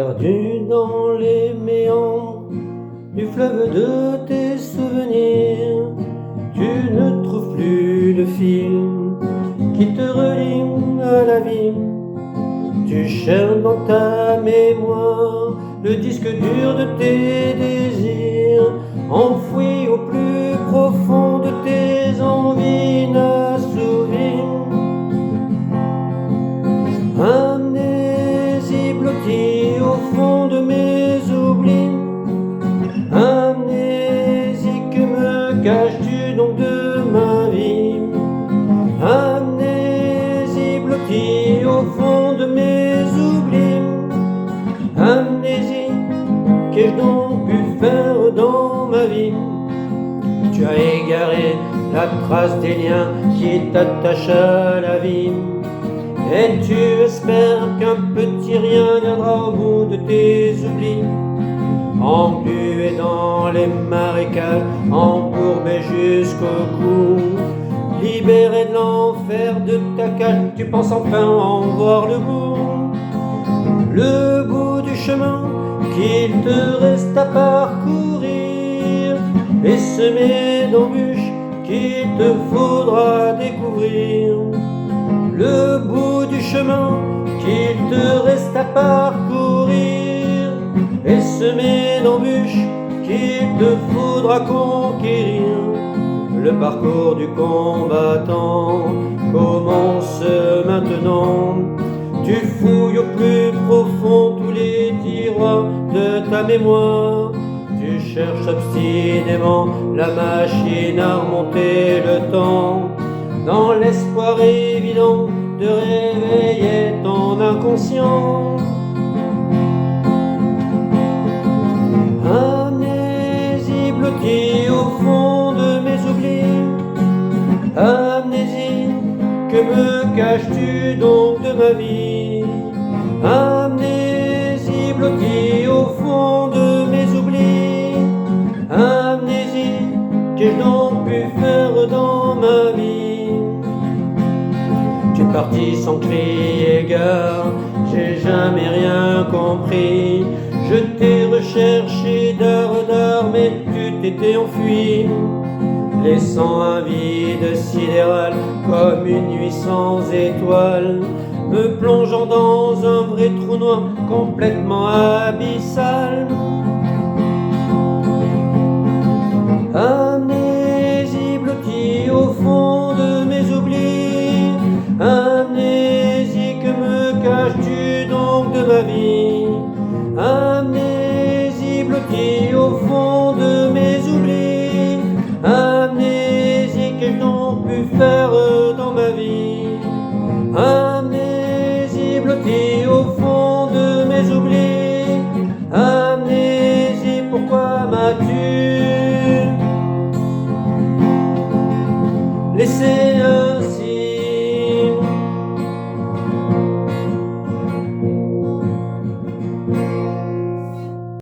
Perdu dans les méandres du fleuve de tes souvenirs, tu ne trouves plus le fil qui te relie à la vie. Tu cherches dans ta mémoire le disque dur de tes désirs, enfoui au plus profond de tes envies inassouvies. Amnésie blottie au fond de mes oublis, amnésie, que me caches-tu donc de ma vie? Amnésie blottie au fond de mes oublis, amnésie, qu'ai-je donc pu faire dans ma vie? Tu as égaré la trace des liens qui t'attachent à la vie, et tu espères qu'un petit rien viendra au bout de tes oublis. Englué dans les marécages, embourbé jusqu'au cou, libéré de l'enfer de ta cage, tu penses enfin en voir le bout du chemin qu'il te reste à parcourir, et semé d'embûches qu'il te faudra découvrir. Le bout du chemin qu'il te reste à parcourir, et semé d'embûches qu'il te faudra conquérir. Le parcours du combattant commence maintenant. Tu fouilles au plus profond tous les tiroirs de ta mémoire. Tu cherches obstinément la machine à remonter le temps, dans l'espoir évident de réveiller ton inconscient. Amnésie blottie au fond de mes oublis, amnésie, que me caches-tu donc de ma vie? Amnésie blottie au fond de mes oublis, amnésie, qu'ai-je donc pu faire dans ma vie? Tu es parti sans crier gare, j'ai jamais rien compris. Je t'ai recherché d'art, mais tu t'étais enfui, laissant un vide sidéral comme une nuit sans étoiles, me plongeant dans un vrai trou noir complètement abyssal. Amnésie blottie au fond de mes oublis, amnésie, que me caches-tu donc de ma vie? Amnésie blottie au fond de mes oublis, amnésie, qu'ai-je donc pu faire